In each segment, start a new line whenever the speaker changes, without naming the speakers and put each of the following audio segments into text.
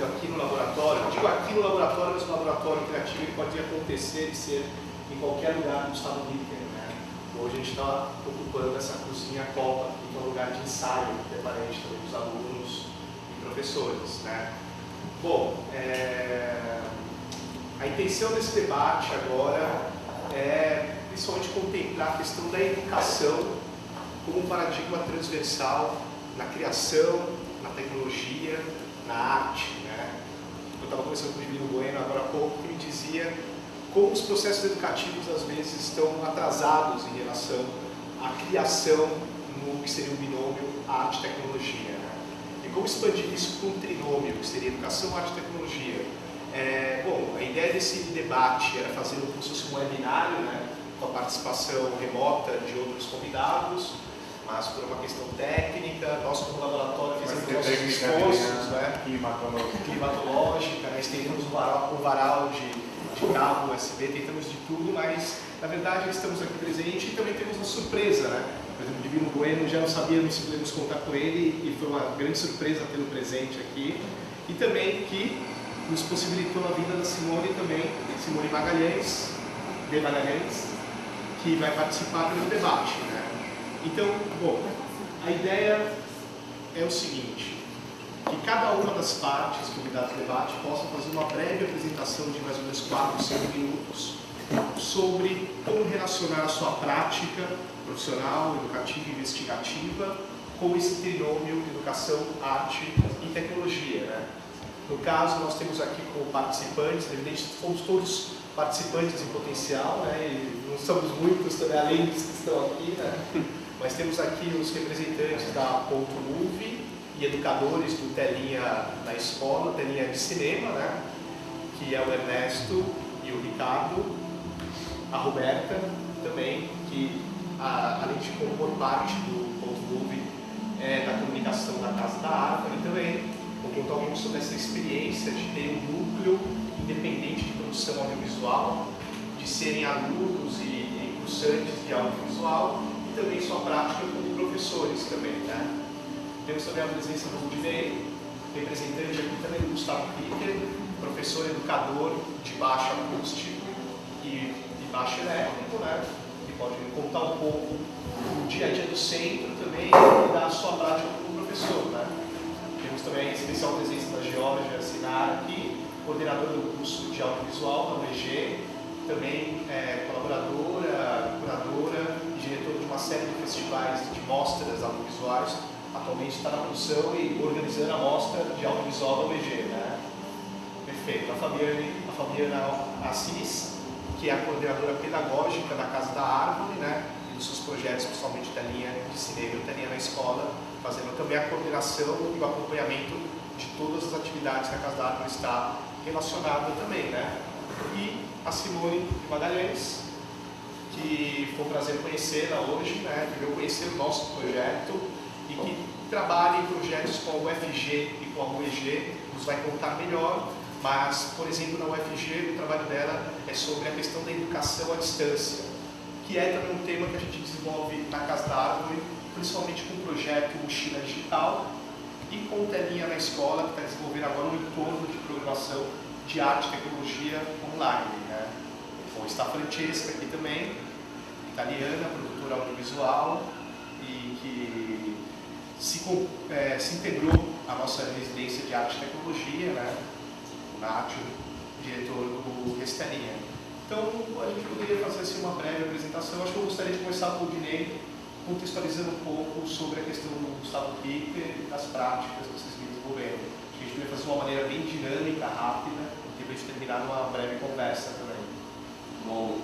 fazendo aqui no laboratório, eu digo aqui no laboratório, mas o laboratório criativo ele pode acontecer e ser em qualquer lugar do Gustavo Lippert, né? Hoje a gente está ocupando essa cozinha Copa, que é um lugar de ensaio permanente também dos alunos e professores, né? Bom, a intenção desse debate agora é principalmente contemplar a questão da educação como um paradigma transversal na criação, na tecnologia, na arte, né? Eu estava conversando com o Divino Bueno agora há pouco, que me dizia como os processos educativos às vezes estão atrasados em relação à criação no que seria um binômio arte-tecnologia, né? E como expandir isso para um trinômio, que seria educação, arte e tecnologia. Bom, a ideia desse debate era fazer como se fosse um webinário, né? Com a participação remota de outros convidados, mas por uma questão técnica, nós como laboratório fizemos nossos esforços, né? Climatológica, né? Estendemos o varal de cabo USB, tentamos de tudo, mas na verdade estamos aqui presentes e também temos uma surpresa, né? Por exemplo, o Divino Bueno já não sabíamos se podemos contar com ele e foi uma grande surpresa tê-lo presente aqui, e também que nos possibilitou a vinda da Simone também, Simone Magalhães, que vai participar do debate, né? Então, bom, a ideia é o seguinte, que cada uma das partes convidadas ao debate possa fazer uma breve apresentação de mais ou menos 4 ou 5 minutos sobre como relacionar a sua prática profissional, educativa e investigativa com esse trinômio de educação, arte e tecnologia, né? No caso, nós temos aqui como participantes, evidentemente, somos todos participantes em potencial, né? E não somos muitos também, além dos que estão aqui, né? Mas temos aqui os representantes da Ponto Movie e educadores do Telinha na escola, Telinha de cinema, né? Que é o Ernesto e o Ricardo, a Roberta também, que além de compor parte do Ponto Movie, da comunicação da Casa da Árvore também. Vou contar um pouco sobre essa experiência de ter um núcleo independente de produção audiovisual, de serem alunos e cursantes de audiovisual e também sua prática como professores também, né? Temos também a presença do Rudinei, representante aqui também do Gustavo Lippert, professor educador de baixo acústico e de baixo elétrico, né? Que pode contar um pouco do dia a dia do centro também e da sua prática como professor, né? Temos também a especial presença da Georgia Sinar aqui, coordenadora do curso de audiovisual da UEG, também colaboradora, curadora e diretora de uma série de festivais de mostras audiovisuais. Atualmente está na produção e organizando a mostra de audiovisual da UEG, né? Perfeito. A Fabiana Assis, que é a coordenadora pedagógica da Casa da Árvore, né? E dos seus projetos, principalmente Telinha de cinema e Telinha na escola, fazendo também a coordenação e o acompanhamento de todas as atividades que a Casa da Árvore está relacionada também, né? E a Simone Magalhães, que foi um prazer conhecê-la hoje, né? Que veio conhecer o nosso projeto e que trabalha em projetos com a UFG e com a UEG, nos vai contar melhor, mas, por exemplo, na UFG, o trabalho dela é sobre a questão da educação à distância, que é também um tema que a gente desenvolve na Casa da Árvore, principalmente com o projeto Mochila Digital e com Telinha na escola, que está desenvolvendo agora um entorno de programação de arte e tecnologia online, né? Bom, está a Francesca aqui também, italiana, produtora audiovisual, e que se integrou à nossa residência de arte e tecnologia, né? O Nátio, diretor do Restelinha. Então, a gente poderia fazer assim, uma breve apresentação. Acho que eu gostaria de começar com o Dinei, contextualizando um pouco sobre a questão do Gustavo Lippert e das práticas que vocês vêm desenvolvendo. Acho que a gente poderia fazer de uma maneira bem dinâmica, rápida, e para a gente terminar numa breve conversa também.
Bom,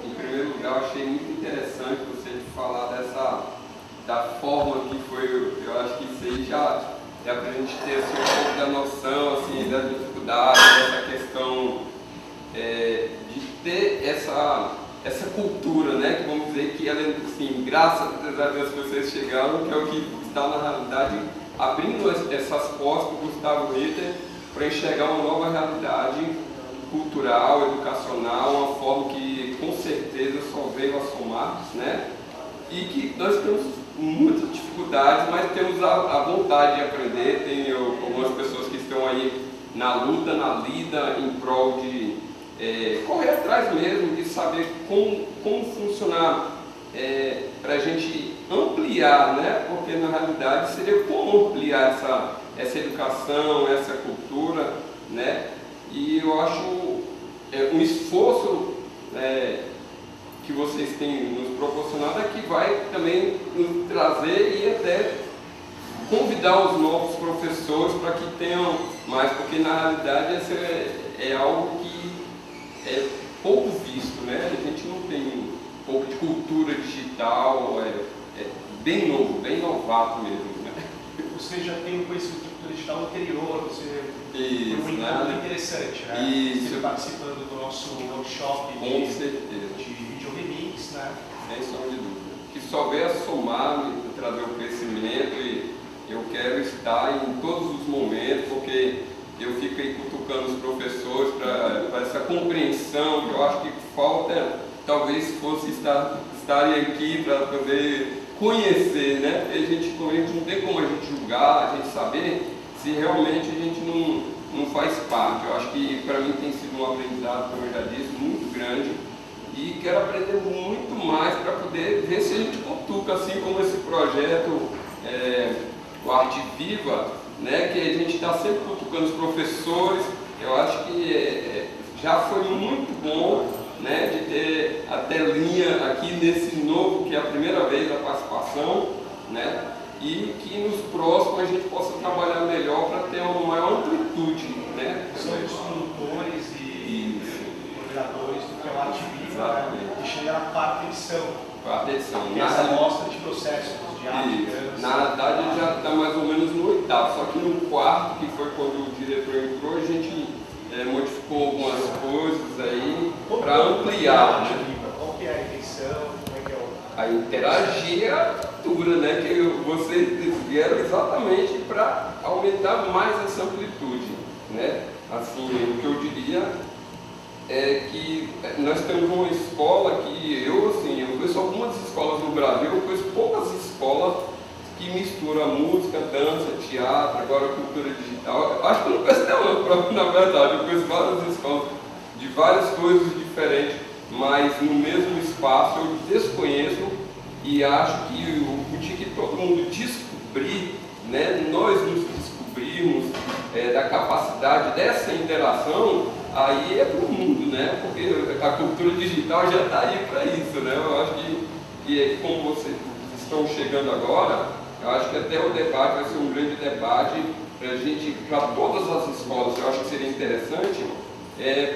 em primeiro lugar, eu achei muito interessante você falar da forma que foi, eu acho que isso aí já é para a gente ter assim, um pouco da noção assim, das dificuldades, dessa questão de ter essa cultura, né, que vamos dizer que ela, assim, graças a Deus vocês chegaram, que é o que está na realidade abrindo essas portas para o Gustavo Lippert para enxergar uma nova realidade cultural, educacional, uma forma que com certeza só veio a somar, né, e que nós temos muitas dificuldades, mas temos a vontade de aprender. Tem algumas pessoas que estão aí na luta, na lida em prol de correr atrás mesmo, de saber como funcionar, para a gente ampliar, né? Porque na realidade seria como ampliar essa educação, essa cultura, né? E eu acho um esforço que vocês têm nos proporcionado é que vai também nos trazer e até convidar os novos professores para que tenham mais, porque na realidade esse é algo que é pouco visto, né? A gente não tem um pouco de cultura digital, é bem novo, bem novato mesmo, né?
Você já tem um conhecimento de cultura digital anterior, você
isso,
foi um encontro interessante, né?
Isso.
Você participando do nosso workshop
Com certeza.
de vídeo remix, né?
Sem sombra de dúvida. Que só veio a somar, trazer o crescimento, e eu quero estar em todos os momentos, porque eu fico aí cutucando os professores para essa compreensão, que eu acho que falta, talvez fosse estarem aqui para poder conhecer, né? Porque a gente não tem como a gente julgar, a gente saber se realmente a gente não faz parte. Eu acho que para mim tem sido um aprendizado, como eu já disse, muito grande, e quero aprender muito mais para poder ver se a gente cutuca, assim como esse projeto, o Arte Viva, né, que a gente está sempre cutucando os professores. Eu acho que já foi muito bom, né, de ter a telinha aqui nesse novo, que é a primeira vez a participação, né, e que nos próximos a gente possa trabalhar melhor para ter uma maior amplitude, né.
São os produtores e coordenadores do que é o Arte Viva, né, que chega na quarta edição.
Quarta edição.
Que é essa amostra de processos de arte.
Na verdade ele já está mais ou menos no oitavo, só que no quarto, que foi quando o diretor entrou, a gente modificou algumas coisas aí para ampliar. Né?
Qual que é a intenção? Como é que é o...
A interagir a cultura, né? Que vocês vieram exatamente para aumentar mais essa amplitude, né? Assim, o que eu diria é que nós temos uma escola que eu conheço algumas escolas no Brasil, eu conheço poucas escolas que misturam música, dança, teatro, agora cultura digital. Eu acho que eu não conheço nenhuma, na verdade, eu conheço várias escolas de várias coisas diferentes, mas no mesmo espaço eu desconheço, e acho que o dia que todo mundo descobrir, né, nós nos descobrirmos da capacidade dessa interação, aí é para o mundo, né? Porque a cultura digital já está aí para isso, né? Eu acho que como vocês estão chegando agora, eu acho que até o debate vai ser um grande debate para todas as escolas. Eu acho que seria interessante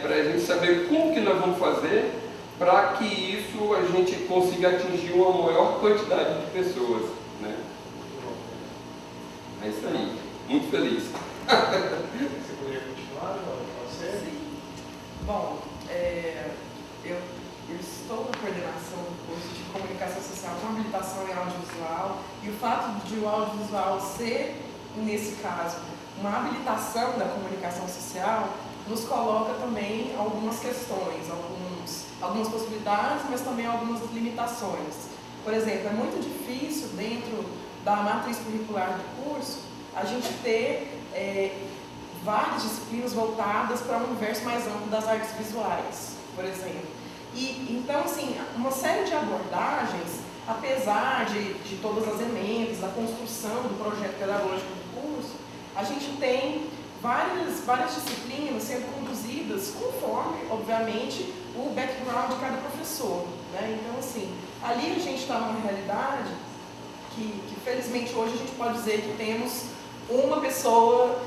para a gente saber como que nós vamos fazer para que isso a gente consiga atingir uma maior quantidade de pessoas, né? É isso aí. Muito feliz.
Você poderia continuar? Você?
Sim. Bom, eu estou na coordenação do curso de comunicação social com habilitação em audiovisual, e o fato de o audiovisual ser, nesse caso, uma habilitação da comunicação social, nos coloca também algumas questões, algumas possibilidades, mas também algumas limitações. Por exemplo, é muito difícil, dentro da matriz curricular do curso, a gente ter várias disciplinas voltadas para um universo mais amplo das artes visuais, por exemplo. E, então, assim, uma série de abordagens, apesar de todas as emendas, da construção do projeto pedagógico do curso, a gente tem várias disciplinas sendo conduzidas conforme, obviamente, o background de cada professor, né? Então, assim, ali a gente está numa realidade que felizmente hoje a gente pode dizer que temos uma pessoa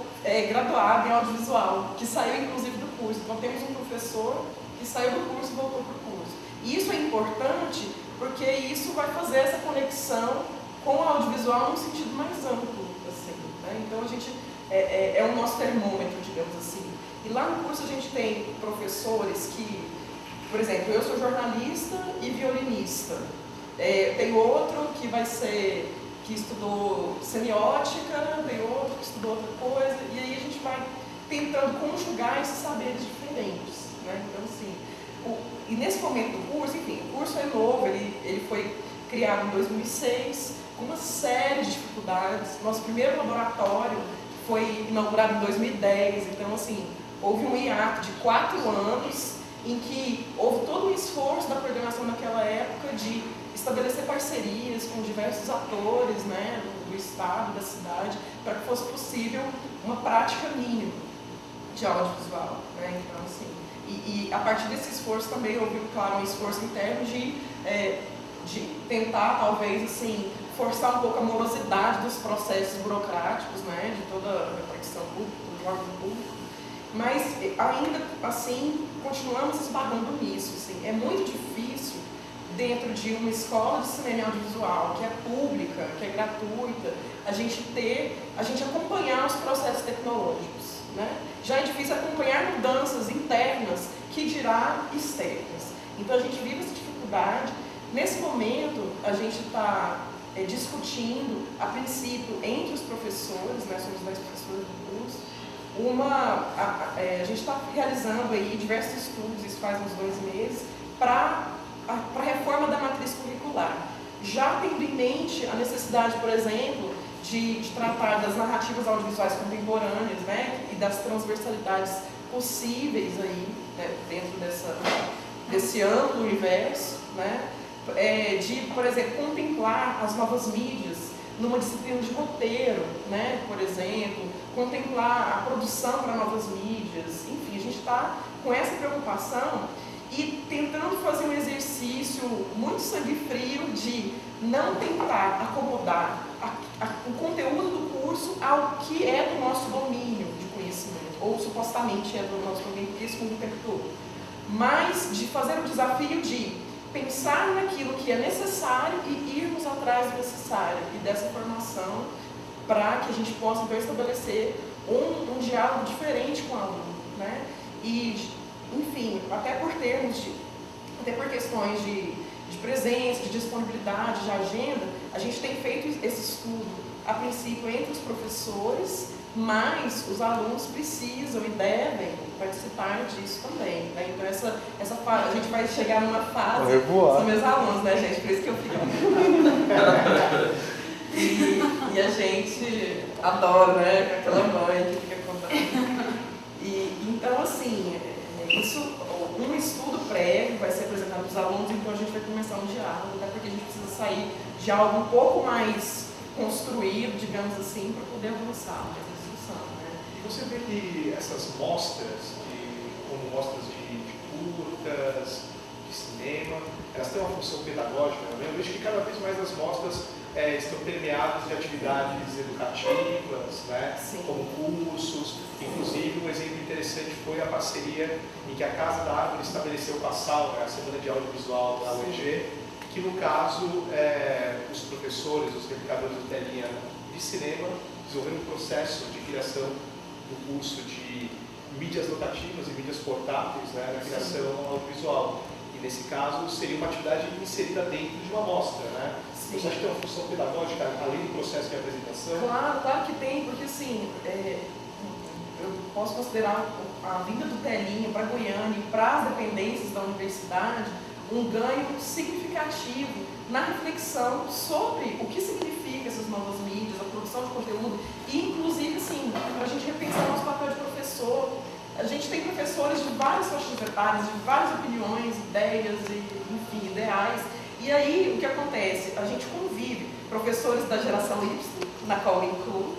graduada em audiovisual, que saiu inclusive do curso. Então temos um professor que saiu do curso e voltou para o curso. E isso é importante porque isso vai fazer essa conexão com o audiovisual num sentido mais amplo, assim, né? Então a gente é o nosso termômetro, digamos assim. E lá no curso a gente tem professores que, por exemplo, eu sou jornalista e violinista. Tem outro que estudou semiótica, tem outro que estudou outra coisa, e aí a gente vai tentando conjugar esses saberes diferentes, né? Então, assim, e nesse momento do curso, enfim, o curso é novo, ele foi criado em 2006, com uma série de dificuldades. Nosso primeiro laboratório foi inaugurado em 2010, então assim, houve um hiato de 4 anos em que houve todo um esforço da coordenação naquela época de estabelecer parcerias com diversos atores, né, do estado, da cidade, para que fosse possível uma prática mínima de audiovisual, né? Então, assim, e a partir desse esforço também houve, claro, um esforço interno de tentar, talvez, assim, forçar um pouco a morosidade dos processos burocráticos, né, de toda a repartição pública, do órgão público, mas ainda assim continuamos esbarrando nisso, assim. É muito difícil dentro de uma escola de cinema e audiovisual que é pública, que é gratuita, a gente acompanhar os processos tecnológicos, né? Já é difícil acompanhar mudanças internas, que dirá externas. Então a gente vive essa dificuldade. Nesse momento a gente está discutindo, a princípio, entre os professores, né, somos 10 professores do curso, a gente está realizando aí diversos estudos, isso faz uns 2 meses, para a reforma da matriz curricular. Já tendo em mente a necessidade, por exemplo, de tratar das narrativas audiovisuais contemporâneas, né, e das transversalidades possíveis aí, né, dentro desse amplo universo, né, de, por exemplo, contemplar as novas mídias numa disciplina de roteiro, né, por exemplo, contemplar a produção para novas mídias, enfim, a gente está com essa preocupação e tentando fazer um exercício muito sangue frio de não tentar acomodar o conteúdo do curso ao que é do nosso domínio de conhecimento, ou supostamente é do nosso domínio, porque isso muda o tempo todo, mas de fazer o desafio de pensar naquilo que é necessário e irmos atrás do necessário e dessa formação para que a gente possa então estabelecer um diálogo diferente com o aluno, né? E, enfim, até por questões de presença, de disponibilidade, de agenda, a gente tem feito esse estudo, a princípio, entre os professores, mas os alunos precisam e devem participar disso também, né? Então essa fase, a gente vai chegar numa fase, são meus alunos, né, gente? Por isso que eu fico e a gente adora, né, aquela mãe que fica contando. Então, assim, um estudo prévio vai ser apresentado para os alunos, então a gente vai começar um diálogo, até porque a gente precisa sair de algo um pouco mais construído, digamos assim, para poder avançar nessa discussão, né?
E você vê que essas mostras, como mostras de curtas, de cinema, elas têm uma função pedagógica, né? Eu vejo que cada vez mais as mostras estão permeadas de atividades educativas, né? Como cursos. Inclusive, um exemplo interessante foi a parceria em que a Casa da Árvore estabeleceu com a SAL, a Semana de Audiovisual da UEG, que no caso, os professores, os replicadores de telinha de cinema, desenvolveram um processo de criação do curso de mídias notativas e mídias portáteis, né, na criação audiovisual. E nesse caso, seria uma atividade inserida dentro de uma amostra, né? Sim. Você acha que tem uma função pedagógica, além do processo de apresentação?
Claro que tem, porque assim, eu posso considerar a vinda do telinha para Goiânia e para as dependências da universidade um ganho significativo na reflexão sobre o que significa essas novas mídias, a produção de conteúdo e, inclusive, assim, para a gente repensar nosso papel de professor. A gente tem professores de várias faixas etárias, de várias opiniões, ideias e, enfim, ideais. E aí, o que acontece? A gente convive professores da geração Y, na qual eu incluo,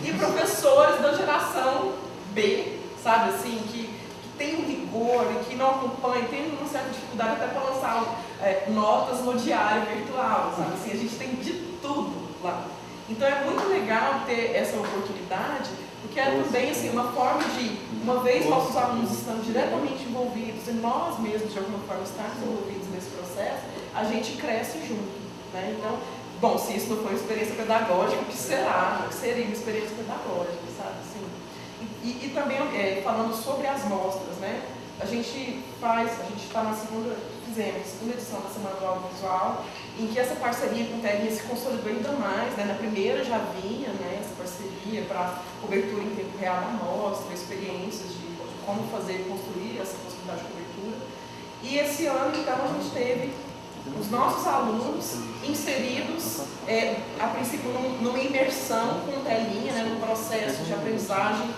e professores da geração B, sabe, assim, que tem um rigor e que não acompanha, tem uma certa dificuldade até para lançar notas no diário virtual, sabe, assim, a gente tem de tudo lá. Então é muito legal ter essa oportunidade, porque é também assim, uma forma de, uma vez nossos alunos estão diretamente envolvidos e nós mesmos de alguma forma estarmos envolvidos nesse processo, a gente cresce junto, né? Então, bom, se isso não for uma experiência pedagógica, o que será? O que seria uma experiência pedagógica, sabe? Assim, e também falando sobre as mostras, né? A gente está na fizemos a segunda edição da Semana do Audiovisual, em que essa parceria com o TEG se consolidou ainda mais, né? Na primeira já vinha, né, essa parceria para cobertura em tempo real da mostra, experiências de como fazer, construir essa possibilidade de cobertura. E esse ano, então, a gente teve os nossos alunos inseridos, a princípio, numa imersão com telinha, né, num processo de aprendizagem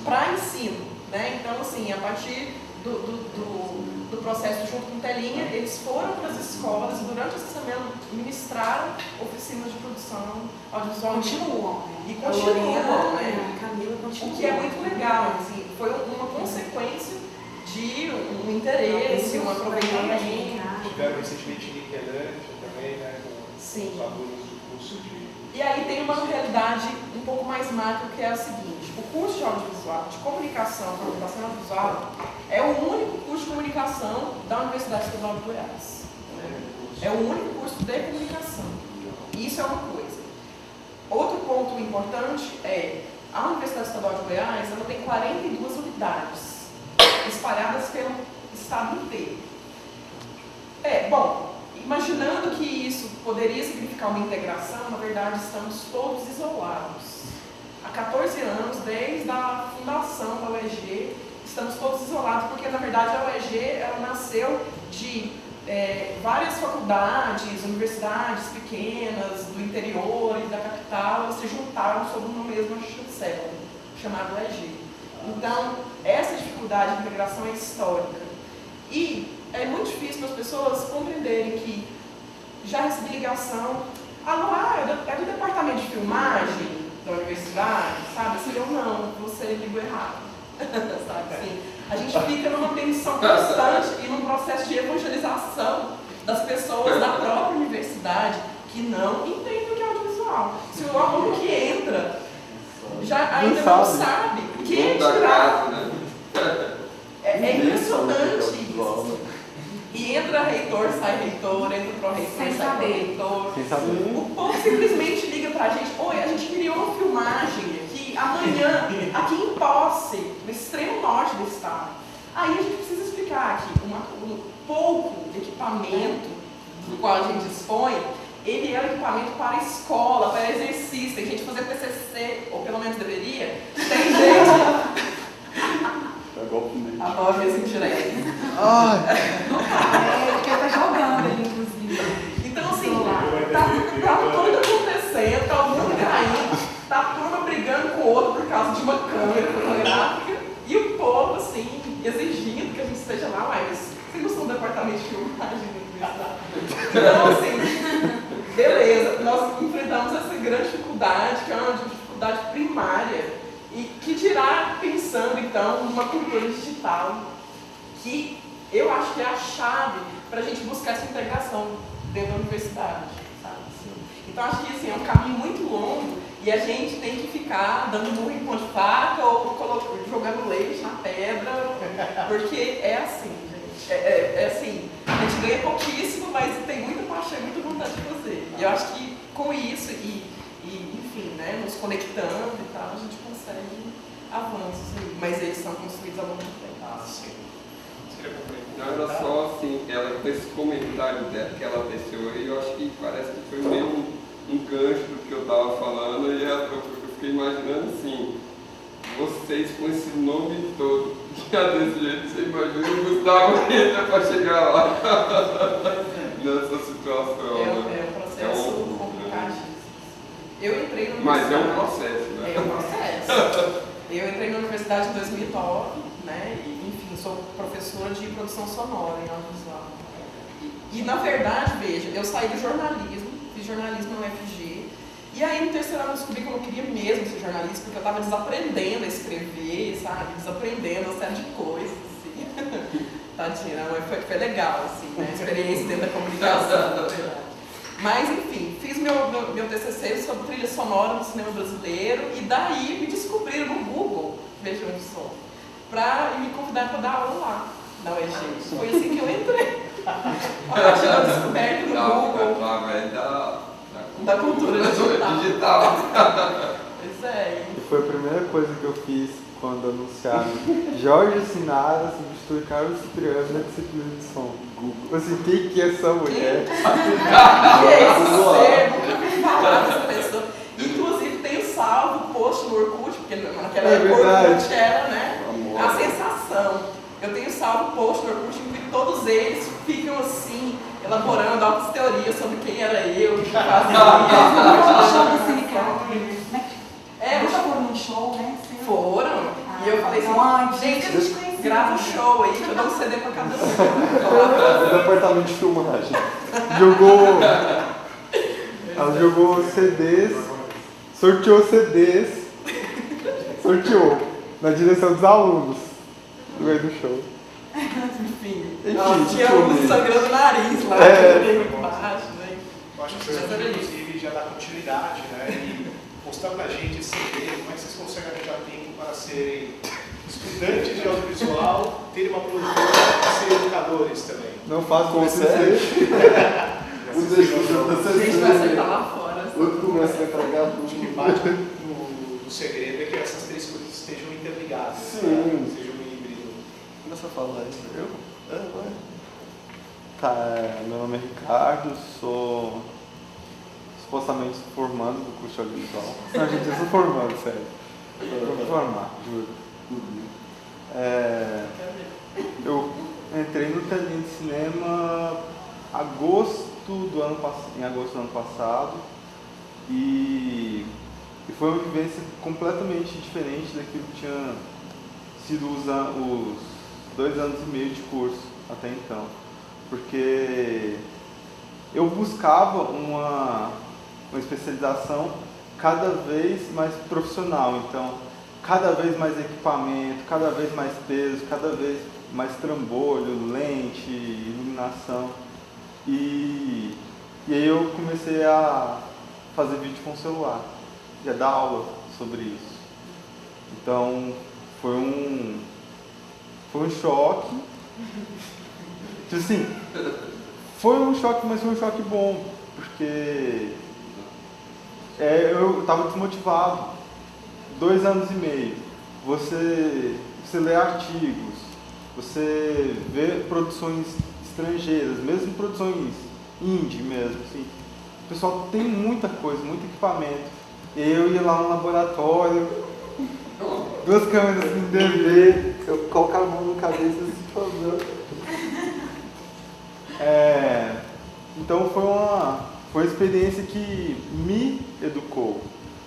para ensino. Né? Então, assim, a partir do processo junto com telinha, eles foram para as escolas e durante essa semana ministraram oficinas de produção audiovisual.
Continuam.
E continuam, né?
Camila continua.
O que é muito legal, assim, foi uma consequência de um interesse, um aproveitamento.
Tiveram recentemente em Niquelândia também, né, com
Sim.
os alunos do curso de...
E aí tem uma realidade um pouco mais macro, que é a seguinte: o curso de audiovisual, de comunicação audiovisual, é o único curso de comunicação da Universidade Estadual de Goiás. É o único curso de comunicação. Isso é uma coisa. Outro ponto importante é a Universidade Estadual de Goiás, ela tem 42 unidades espalhadas pelo estado inteiro. Bom, imaginando que isso poderia significar uma integração, na verdade estamos todos isolados. Há 14 anos, desde a fundação da UEG, estamos todos isolados, porque na verdade a UEG ela nasceu de várias faculdades, universidades pequenas do interior e da capital, elas se juntaram sob uma mesma chancela, chamada UEG. Então, essa dificuldade de integração é histórica. E é muito difícil para as pessoas compreenderem que já recebi ligação, é do departamento de filmagem da universidade, sabe? Assim, eu não, você ligou errado, sabe? Assim, a gente fica numa tensão constante e num processo de evangelização das pessoas da própria universidade que não entendem o que é audiovisual. Se o aluno que entra ainda não sabe, quem tirar? É impressionante isso. E entra reitor, sai reitor, entra pró-reitor, sai pró-reitor. O povo simplesmente liga pra gente: oi, a gente criou uma filmagem aqui amanhã, aqui em Posse, no extremo norte do estado. Aí a gente precisa explicar que um pouco de equipamento do qual a gente dispõe, ele é um equipamento para escola, para exercício. Tem gente fazer PCC, ou pelo menos deveria. Tem gente... A voz é indireta.
Porque ele tá jogando ali, inclusive.
Então, assim, tá tudo acontecendo, tá o mundo caindo, tá turma brigando com o outro por causa de uma câmera fotográfica, e o povo, assim, exigindo que a gente esteja lá, mas vocês não são do departamento de filmagem da universidade. Então, assim, beleza, nós enfrentamos essa grande dificuldade, que é uma dificuldade primária, e que dirá pensando, então, numa cultura digital, que eu acho que é a chave para a gente buscar essa integração dentro da universidade, sabe? Então, acho que assim, é um caminho muito longo e a gente tem que ficar dando murro em ponto de faca ou jogando leite na pedra, porque é assim, gente. É assim, a gente ganha pouquíssimo, mas tem muita paixão e muita vontade de fazer. E eu acho que com isso enfim, né, nos conectando e tal, a gente consegue avanços aí. Mas eles são construídos ao longo do tempo.
Sim.
Não, era só assim, ela com esse comentário dela, que ela desceu aí, eu acho que parece que foi meio um gancho do que eu estava falando, e eu fiquei imaginando assim, vocês com esse nome todo, já desse jeito, você imagina o Gustavo entra para chegar lá nessa situação.
É um processo complicadíssimo. Eu entrei na
Mas é um
universidade.
processo, né?
É um processo. Eu entrei na universidade em 2009, né? E, enfim, sou professora de produção sonora em audiovisual. E na verdade, veja, eu saí do jornalismo, fiz jornalismo na UFG, e aí no terceiro ano eu descobri que eu não queria mesmo ser jornalista, porque eu estava desaprendendo a escrever, sabe? Desaprendendo uma série de coisas, assim. Tadinha, mas foi legal, assim, né? A experiência dentro da comunicação, na verdade. Mas, enfim, fiz meu TCC sobre trilha sonora no cinema brasileiro e daí me descobriram no Google, vejam só, e me convidaram para dar aula lá, na UEG. Foi assim que eu entrei. A partir da descoberta no Google. Da cultura digital. Pois é.
E foi a primeira coisa que eu fiz quando anunciaram Jorge Sinara substitui Carlos Cipriano na disciplina de som. Google. Assim, quem que é essa mulher?
Que é esse ser? Nunca vi falar dessa pessoa. Inclusive tem o salvo, post no Orkut, porque naquela época o Orkut era, né, a sensação. Eu tenho salvo post no Orkut em que todos eles ficam assim, elaborando altas teorias sobre quem era eu, o que fazia.
No show do sindicato.
É,
Já foram num show, né?
foram. E eu falei
Então,
assim,
antes,
gente, grava um show aí, que eu dou um CD pra cada um.
Departamento de filmagem. Jogou. Ela jogou CDs, sorteou CDs, sorteou na direção dos alunos no meio do show.
Enfim,
Enfim,
tinha um sangrando o nariz lá, embaixo, né?
Eu acho que vocês podiam, inclusive, já dar continuidade, né? E postar pra gente esse CD, como é que vocês conseguem arranjar tempo para serem estudantes de audiovisual, terem uma produtora e serem educadores também.
Não faço como você.
A gente vai acertar lá fora.
Outro começa a entregar
Acho que parte do segredo é que essas três coisas estejam interligadas,
Sim.
né? Sejam um híbrido.
Começa a falar isso. Eu? Vai.
Tá, meu nome é Ricardo, sou supostamente formando do curso de audiovisual. Não, gente, eu estou formando, sério. Eu vou formar, juro. Eu entrei no Telinha de Cinema em agosto do ano passado e foi uma vivência completamente diferente daquilo que tinha sido os 2 anos e meio de curso até então, porque eu buscava uma especialização cada vez mais profissional, então cada vez mais equipamento, cada vez mais peso, cada vez mais trambolho, lente, iluminação. E aí eu comecei a fazer vídeo com o celular, já dar aula sobre isso. Então foi um choque. Tipo assim, foi um choque, mas foi um choque bom, porque eu estava desmotivado. 2 anos e meio. Você lê artigos, você vê produções estrangeiras, mesmo produções indie mesmo, assim. O pessoal tem muita coisa, muito equipamento. Eu ia lá no laboratório, 2 câmeras no DV,
Eu colocar a mão na cabeça e se fazer.
Então foi uma experiência que me educou.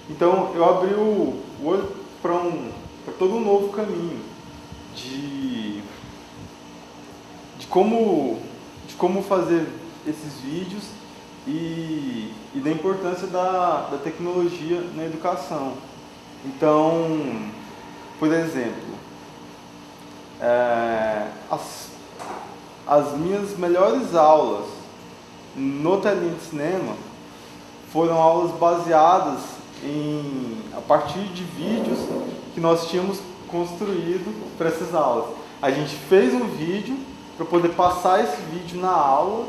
Então eu abri o olho para todo um novo caminho de como fazer esses vídeos e da importância da tecnologia na educação. Então, por exemplo, as minhas melhores aulas no Telinha de Cinema foram aulas baseadas a partir de vídeos que nós tínhamos construído para essas aulas. A gente fez um vídeo para poder passar esse vídeo na aula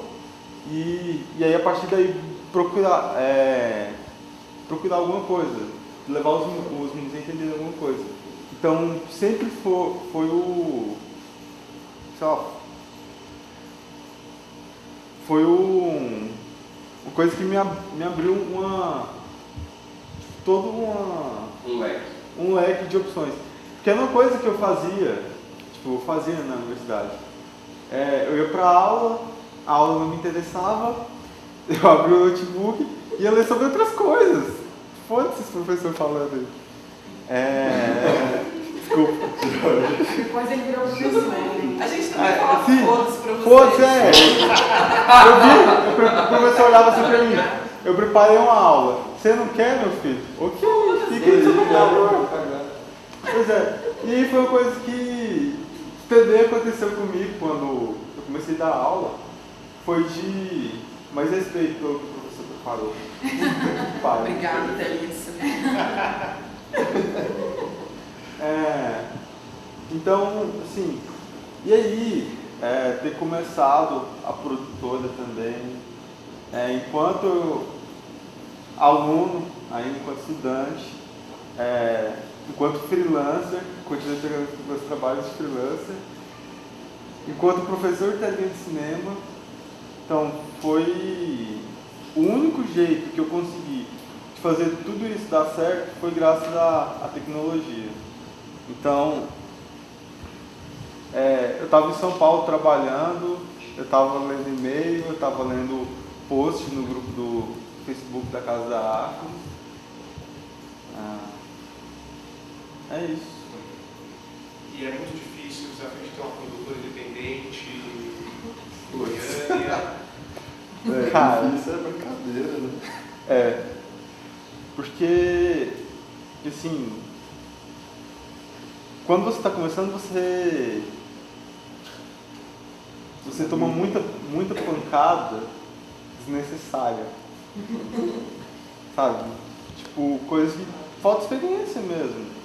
e aí a partir daí procurar alguma coisa, levar os meninos a entenderem alguma coisa. Então sempre foi uma coisa que me abriu um leque de opções. Porque era uma coisa que eu fazia na universidade. Eu ia para a aula não me interessava, eu abri o notebook e ia ler sobre outras coisas. Foda-se esse professor falando aí. Desculpa.
Depois ele virou professor.
A gente também fala
sim,
foda-se pra vocês.
Foda-se, o professor olhava assim pra mim. Eu preparei uma aula. Você não quer, meu filho? Ok, fica aí, seu computador. Pois é. E aí foi uma coisa que também aconteceu comigo quando eu comecei a dar aula. Foi de mais respeito pelo que o professor falou.
Obrigada, Thalissa.
Então, assim, e aí, ter começado a produtora também, enquanto aluno, ainda enquanto estudante, enquanto freelancer, continuo pegando meus trabalhos de freelancer, enquanto professor de Telinha de Cinema. Então, foi o único jeito que eu consegui de fazer tudo isso dar certo foi graças à tecnologia. Então, eu estava em São Paulo trabalhando, eu tava lendo e-mail, eu tava lendo post no grupo do Facebook da Casa da Árvore. É isso.
E é muito difícil o desafio de ter uma produtora independente, em Goiânia.
Cara,
isso é brincadeira, né?
É, porque, assim, quando você está começando, você toma muita pancada desnecessária, sabe? Tipo, coisa que falta experiência mesmo.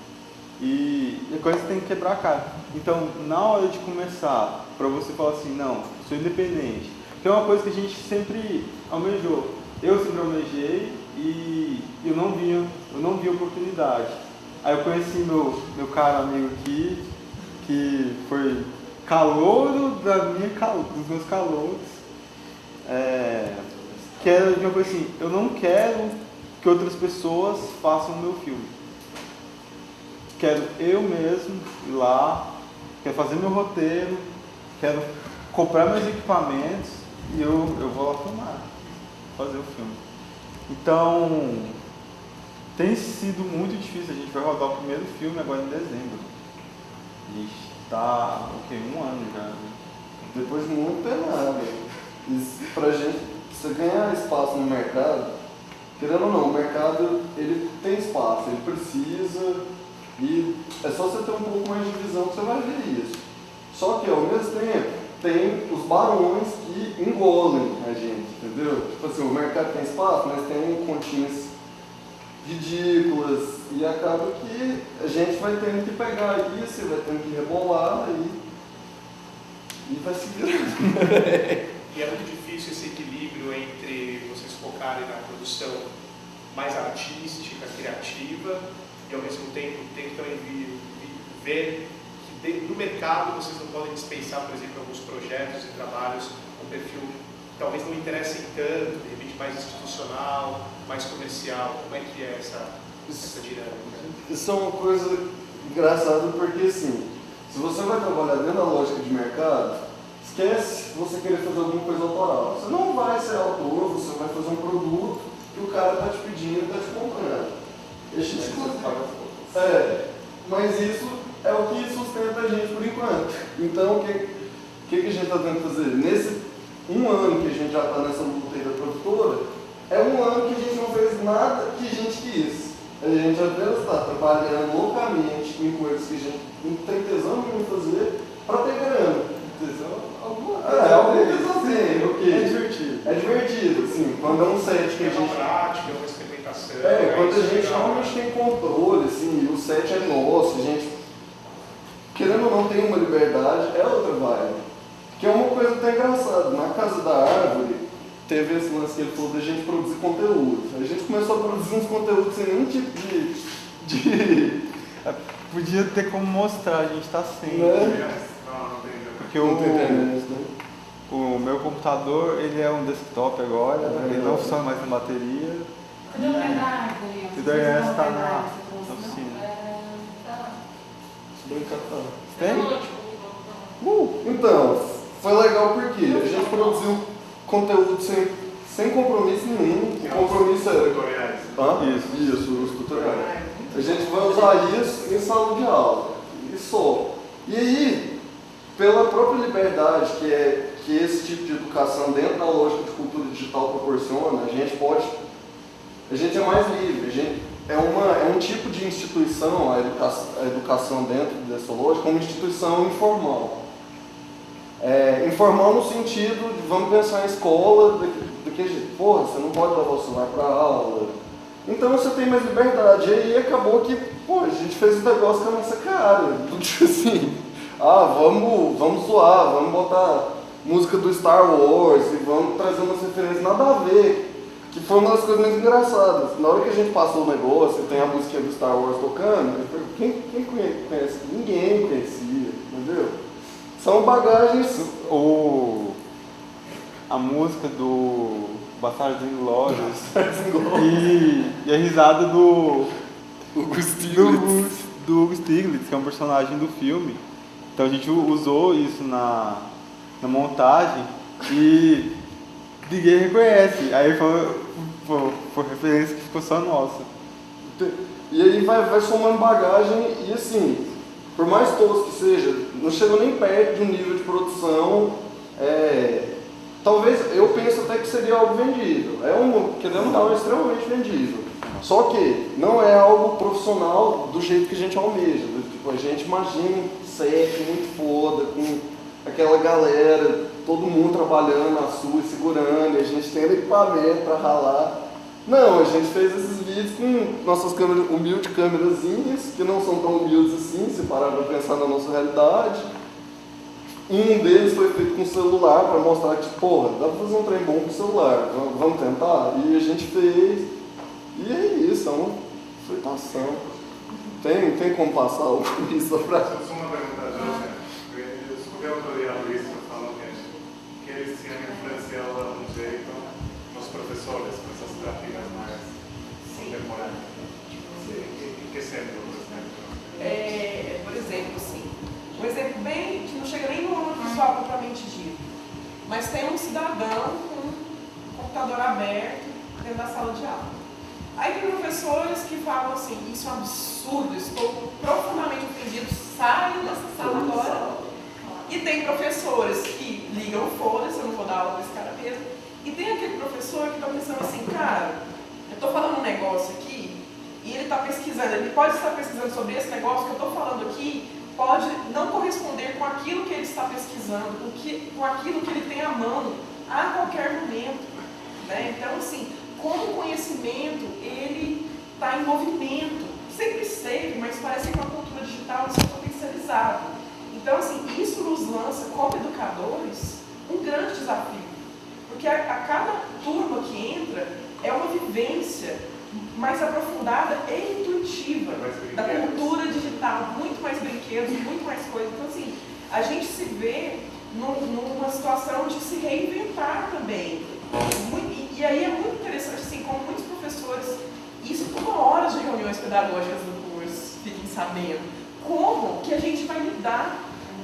E a coisa tem que quebrar a cara. Então, na hora de começar, para você falar assim, não, sou independente, que é uma coisa que a gente sempre almejou. Eu sempre almejei e eu não via oportunidade. Aí eu conheci meu caro amigo aqui, que foi calouro dos meus calouros, que era de uma coisa assim, eu não quero que outras pessoas façam o meu filme. Quero eu mesmo ir lá, quero fazer meu roteiro, quero comprar meus equipamentos e eu vou lá filmar, fazer o filme. Então, tem sido muito difícil. A gente vai rodar o primeiro filme agora em dezembro. A gente está, um ano já.
Depois de muito nada. Pra gente, você ganhar espaço no mercado, querendo ou não, o mercado ele tem espaço, ele precisa, e é só você ter um pouco mais de visão que você vai ver isso. Só que ao mesmo tempo tem os barões que engolem a gente, entendeu? Tipo assim, o mercado tem espaço, mas tem continhas ridículas e acaba que a gente vai tendo que pegar isso, vai tendo que rebolar e vai seguir.
E é muito difícil esse equilíbrio entre vocês focarem na produção mais artística, criativa, e ao mesmo tempo tem que também ver que no mercado vocês não podem dispensar, por exemplo, alguns projetos e trabalhos com perfil que talvez não interessem tanto, de repente mais institucional, mais comercial. Como é que é essa dinâmica?
Isso é uma coisa engraçada porque assim, se você vai trabalhar dentro da lógica de mercado, esquece você querer fazer alguma coisa autoral. Você não vai ser autor, você vai fazer um produto que o cara está te pedindo e está te comprando. Mas isso é o que sustenta a gente por enquanto. Então, o que a gente está tentando fazer? Nesse um ano que a gente já está nessa luta aí da produtora, é um ano que a gente não fez nada que a gente quis. A gente apenas está trabalhando loucamente em coisas que a gente não tem tesão em fazer para ter grana. Alguma coisa assim, ok.
É divertido.
É divertido, assim, quando é um set que a
É uma
gente...
prática, é uma experimentação.
quando a
isso
gente
legal,
realmente tem controle, assim, o set é nosso, a gente, querendo ou não, tem uma liberdade, é outra vibe. Que é uma coisa até engraçada. Na Casa da Árvore, teve esse lance que ele falou da gente produzir conteúdo. A gente começou a produzir uns conteúdos sem nenhum tipo de...
Podia ter como mostrar, a gente tá sem.
Né?
Porque
Não tem internet, né?
o meu computador, ele é um desktop agora, ele não funciona mais na bateria.
Cadê o Bernardo?
O Bernardo está na oficina. Tem?
Então, foi legal porque a gente produziu conteúdo sem compromisso nenhum. O compromisso era...
tutoriais.
Isso, os tutoriais. A gente vai usar isso em sala de aula. E só. E aí, pela própria liberdade que esse tipo de educação dentro da lógica de cultura digital proporciona, a gente é mais livre. É um tipo de instituição, a educação dentro dessa lógica, uma instituição informal. Informal no sentido de, vamos pensar em escola, daquele jeito, porra, você não pode levar o celular para aula. Então você tem mais liberdade. E aí acabou que, a gente fez o negócio com a nossa cara. Tipo assim, vamos zoar, vamos botar música do Star Wars e vamos trazer umas referências nada a ver. Que foi uma das coisas muito engraçadas. Na hora que a gente passou o negócio e tem a música do Star Wars tocando, eu falei, quem conhece? Ninguém conhecia, entendeu? São bagagens.
A música do Bastardos Inglórios e a risada do Hugo Stiglitz, que é um personagem do filme. Então a gente usou isso na montagem E ninguém reconhece. Aí foi referência que ficou só nossa.
E aí vai somando bagagem e assim, por mais tosco que seja, não chega nem perto de um nível de produção. Talvez, eu penso até que seria algo vendível. Querendo ou não, é extremamente vendível. Só que não é algo profissional do jeito que a gente almeja. Tipo, a gente imagina um set muito foda, com aquela galera, todo mundo trabalhando na sua, segurando, e a gente tendo equipamento para ralar. Não, a gente fez esses vídeos com nossas câmeras, humildes câmerazinhas, que não são tão humildes assim, se parar para pensar na nossa realidade. Um deles foi feito com celular para mostrar que, porra, dá para fazer um trem bom com celular, vamos tentar? E a gente fez, e é isso, é uma fritação. Tem como passar algo com isso pra...
Só uma pergunta, José. Eu escutei autoriado isso, falando que eles tinham influenciado de algum jeito nos professores com essas práticas mais contemporâneas. Em que sentido, por exemplo?
Por exemplo, assim, um exemplo bem que não chega nem no âmbito visual propriamente dito, mas tem um cidadão com um computador aberto dentro da sala de aula. Aí tem professores que falam assim, isso é um absurdo, estou profundamente ofendido, saio dessa sala agora. E tem professores que ligam, foda-se, eu não vou dar aula desse cara mesmo. E tem aquele professor que está pensando assim, cara, eu estou falando um negócio aqui, e ele está pesquisando, ele pode estar pesquisando sobre esse negócio que eu estou falando aqui, pode não corresponder com aquilo que ele está pesquisando, com aquilo que ele tem à mão a qualquer momento. Né? Então, assim, como o conhecimento, ele está em movimento, sempre esteve, mas parece que com a cultura digital isso é potencializado. Então, assim, isso nos lança, como educadores, um grande desafio. Porque a cada turma que entra é uma vivência mais aprofundada e intuitiva da cultura digital, muito mais brinquedos, muito mais coisas. Então, assim, a gente se vê numa situação de se reinventar também. E aí é muito interessante, assim, como muitos professores, isso por horas de reuniões pedagógicas do curso, fiquem sabendo, como que a gente vai lidar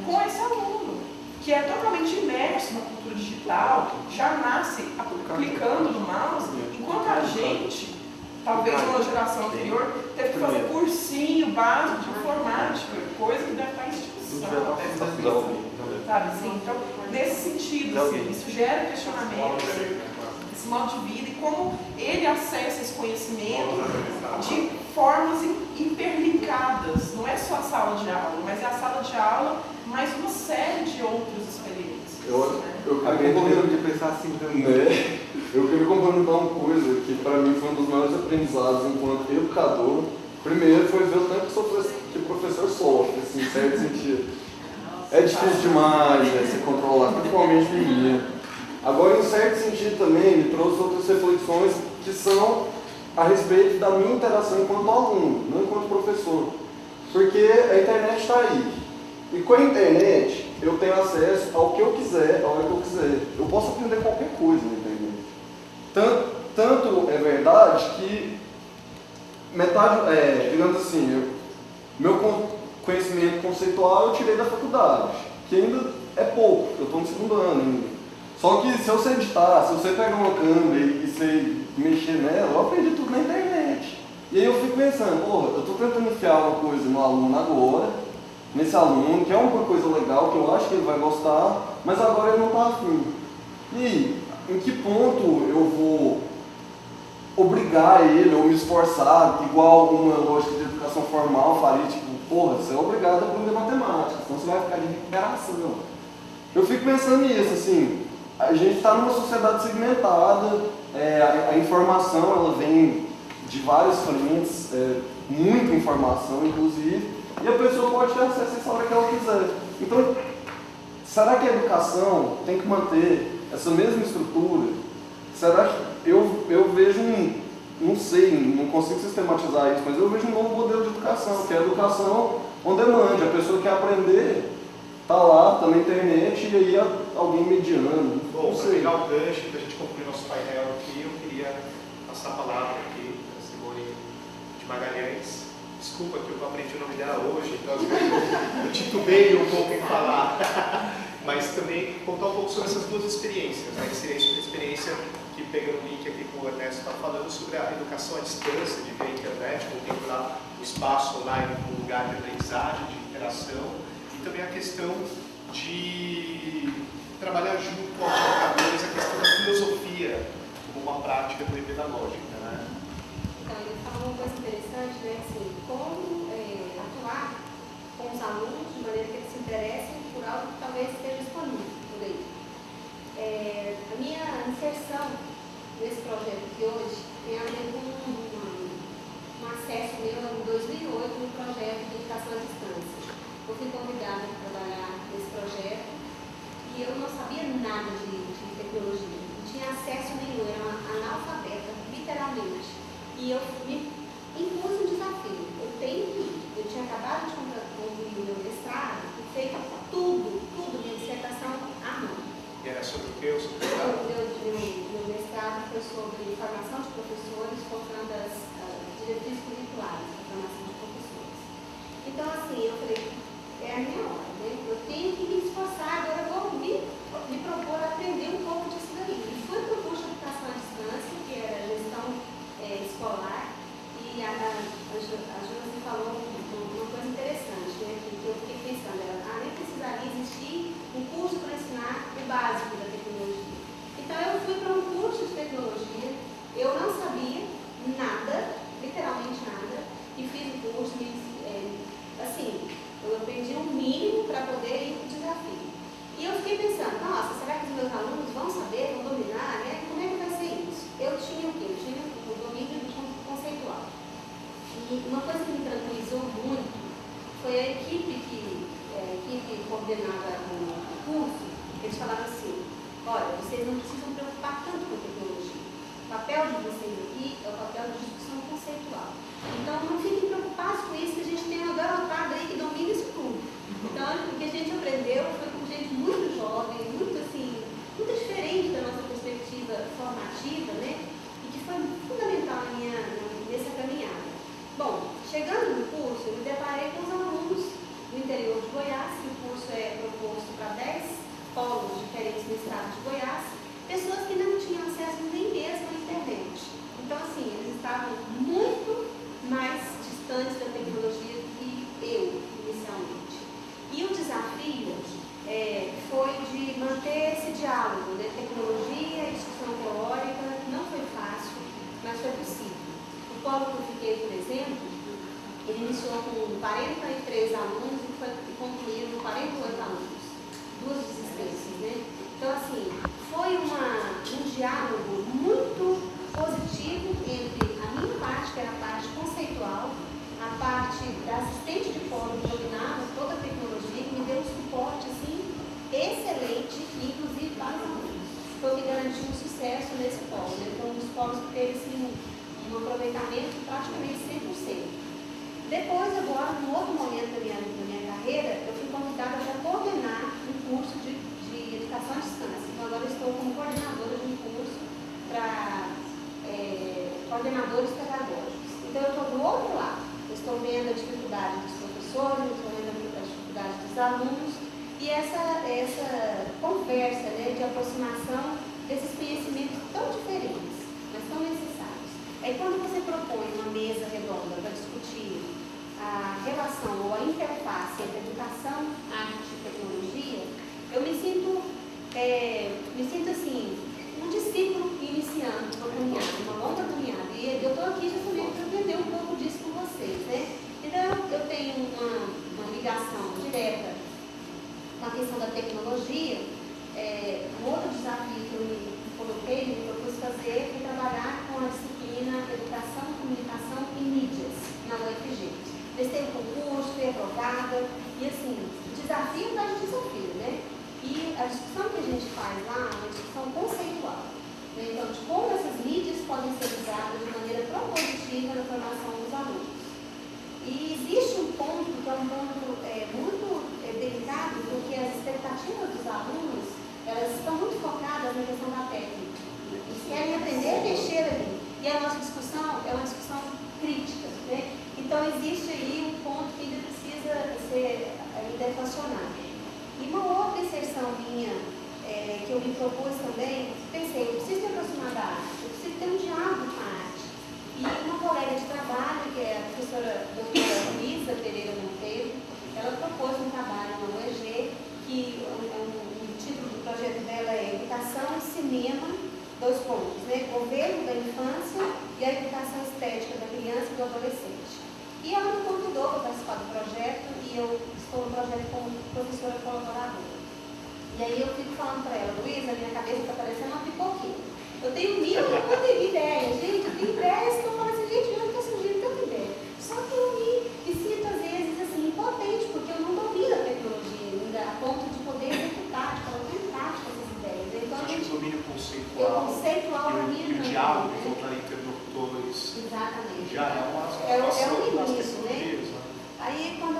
com esse aluno, que é totalmente imerso na cultura digital, já nasce clicando no mouse, enquanto a gente, talvez numa geração anterior, teve que fazer cursinho básico de informática, coisa que deve estar em instituição, sabe assim? Então, nesse sentido, assim, isso gera questionamento, esse modo de vida e como ele acessa esse conhecimento de formas hiperlinkadas. Não é só a sala de aula, mas é a sala de aula mais uma série de outras experiências.
Eu
Acabei de pensar assim também.
Né? Eu queria complementar uma coisa que para mim foi um dos maiores aprendizados enquanto educador. Primeiro foi ver o tanto que o professor sofre, assim, em certo sentido. É difícil demais, né, se controlar, principalmente menino. Agora, em certo sentido também, me trouxe outras reflexões que são a respeito da minha interação enquanto aluno, não enquanto professor. Porque a internet está aí. E com a internet, eu tenho acesso ao que eu quiser, a hora que eu quiser. Eu posso aprender qualquer coisa na internet. Tanto é verdade que metade, digamos assim, meu conhecimento conceitual eu tirei da faculdade, que ainda é pouco, eu estou no segundo ano ainda. Só que se eu sei editar, se eu sei pegar uma câmera e sei mexer nela, eu aprendi tudo na internet. E aí eu fico pensando, porra, eu estou tentando enfiar uma coisa no aluno agora, nesse aluno, que é uma coisa legal, que eu acho que ele vai gostar, mas agora ele não está afim. E em que ponto eu vou obrigar ele ou me esforçar, igual uma lógica de educação formal faria, tipo, porra, você é obrigado a aprender matemática, senão você vai ficar de recuperação. Eu fico pensando nisso, assim, a gente está numa sociedade segmentada, a informação ela vem de várias frentes, muita informação inclusive, e a pessoa pode ter acesso a essa hora que ela quiser. Então, será que a educação tem que manter essa mesma estrutura? Será que eu vejo não sei, não consigo sistematizar isso, mas eu vejo um novo modelo de educação, que é a educação on demand. A pessoa quer aprender, está lá, está na internet, e aí alguém mediando.
Bom, para pegar o gancho, para a gente concluir nosso painel aqui, eu queria passar a palavra aqui para a Simone de Magalhães. Desculpa que eu não aprendi o nome dela hoje, então às vezes eu titubeio um pouco em falar. Mas também contar um pouco sobre essas duas experiências, né? Que seria a experiência que, pegando o link aqui que o Ernesto está falando, sobre a educação à distância, de ver a internet, contemplar o espaço online como um lugar de aprendizagem, de interação, e também a questão de trabalhar junto aos educadores a questão da filosofia como uma prática também pedagógica, né?
Então, ele falou uma coisa interessante, né? Assim, como atuar com os alunos de maneira que eles se interessem por algo que talvez esteja disponível por aí. A minha inserção nesse projeto de hoje tem a ver com um acesso meu em 2008 no projeto de educação à distância. Eu fui convidada a trabalhar nesse projeto e eu não sabia nada de tecnologia, não tinha acesso nenhum, era uma analfabeta, literalmente. E eu me impus um desafio, eu tinha acabado de concluir o meu mestrado e feito tudo, minha dissertação à mão.
E era sobre o que? O seu mestrado?
Meu mestrado foi sobre formação de professores, focando as diretrizes curriculares da formação de professores. Então, assim, eu falei, é a minha hora, né? Eu tenho que me esforçar, agora eu vou me propor a aprender um pouco disso daí. E fui para o curso de educação à distância, que era gestão escolar, e a Josi falou uma coisa interessante, né? Que eu fiquei pensando, nem precisaria existir um curso para ensinar o básico da tecnologia. Então eu fui para um curso de tecnologia, eu não sabia nada, literalmente nada, e fiz o curso, assim, eu aprendi o mínimo para poder ir para o desafio. E eu fiquei pensando, nossa, será que os meus alunos vão saber, vão dominar, né? Como é que vai ser isso? Eu tinha o quê? Eu tinha o domínio do conceitual. E uma coisa que me tranquilizou muito foi a equipe que coordenava o curso. Eles falaram assim, olha, vocês não precisam preocupar tanto com tecnologia. O papel de vocês aqui é o papel de discussão conceitual. Então não fiquem preocupados com isso, que a gente tem uma garotada aí que domina isso tudo. Então o que a gente aprendeu foi com gente muito jovem, muito diferente da nossa perspectiva formativa, né? E que foi fundamental nessa caminhada. Bom, chegando no curso, eu me deparei com os alunos do interior de Goiás, que o curso é proposto para 10 polos diferentes no estado de Goiás, pessoas que não tinham acesso nem mesmo à internet. Então, assim, eles estavam muito mais distantes da tecnologia do que eu, inicialmente. E o desafio foi de manter esse diálogo, né? Tecnologia e discussão teórica. Não foi fácil, mas foi possível. O polo que eu fiquei, por exemplo, ele iniciou com 43 alunos e concluiu com 48 alunos. 2 desistências, né? Então, assim, foi um diálogo muito positivo entre a minha parte, que era a parte conceitual, a parte da assistente de polo que dominava toda a tecnologia, que me deu um suporte, assim, excelente, inclusive para os alunos. Foi o que garantiu o sucesso nesse polo, né? Foi um dos polos que teve, assim, um aproveitamento de praticamente 100%. Depois, agora, num outro momento da minha carreira, eu fui convidada para coordenar um curso de educação à distância. Então, agora eu estou como coordenadora de um curso para coordenadores pedagógicos. Então, eu estou do outro lado. Eu estou vendo a dificuldade dos professores, eu estou vendo a dificuldade dos alunos e essa conversa, né, de aproximação desses conhecimentos tão diferentes, mas tão necessários. Aí, quando você propõe uma mesa redonda para discutir a relação ou a interface entre educação, arte e tecnologia, eu me sinto assim, um discípulo iniciando uma caminhada, uma longa caminhada. E eu estou aqui justamente para aprender um pouco disso com vocês, né? Então, eu tenho uma ligação direta com a questão da tecnologia. Um outro desafio que eu me coloquei, me propus fazer, foi trabalhar com a disciplina Educação, Comunicação e Mídias na UFG. Prestei o concurso, fui aprovada, e assim, o desafio da desafio, né? E a discussão que a gente faz lá é uma discussão conceitual, né? Então, de como essas mídias podem ser usadas de maneira propositiva na formação dos alunos. E existe um ponto que é um ponto muito delicado, porque as expectativas dos alunos, elas estão muito focadas na questão da técnica. Eles querem aprender a mexer ali. E a nossa discussão é uma discussão crítica, né? Então, existe aí um ponto que ainda precisa ser equacionado. E uma outra inserção minha, que eu me propus também, pensei, eu preciso me aproximar da arte, eu preciso ter um diálogo com a arte. E uma colega de trabalho, que é a professora doutora Luísa Pereira Monteiro, ela propôs um trabalho na UEG, que o título do projeto dela é Educação e Cinema, Governo da Infância e a Educação Estética da Criança e do Adolescente. E ela me convidou para participar do projeto e eu estou no projeto como professora colaboradora. E aí eu fico falando para ela, Luísa, minha cabeça está parecendo uma pipoquinha. Eu tenho mil ideias, gente, eu tenho ideias que eu falo assim, gente, eu não estou surgindo tanta ideia. Só que eu me sinto às vezes assim, impotente, porque eu não domino a tecnologia ainda, a ponto de poder executar, de colocar em prática essas ideias. Então,
Acho que o domínio
o
conceitual
conceitual
e o diálogo de voltar interlocutores
exatamente.
já é uma
É
ação
um
das
início, né?
tecnologias, né?
Aí, quando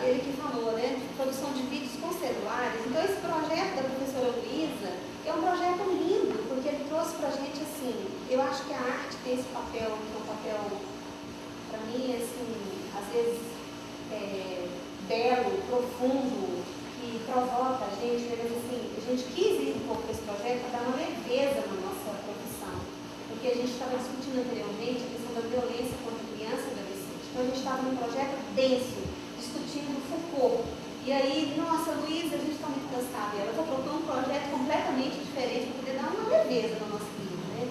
ele que falou, né, de produção de vídeos com celulares, então esse projeto da professora Luísa é um projeto lindo, porque ele trouxe pra gente, assim, eu acho que a arte tem esse papel, que é um papel, pra mim, assim, às vezes, belo, profundo, que provoca a gente, mas assim, a gente quis ir um pouco para esse projeto para dar uma leveza na nossa profissão, porque a gente estava discutindo anteriormente a questão da violência contra a criança e adolescente. Então a gente estava num projeto denso, discutindo Foucault. E aí, nossa, Luísa, a gente está muito cansada. E ela colocou um projeto completamente diferente para poder dar uma leveza no nosso livro, né?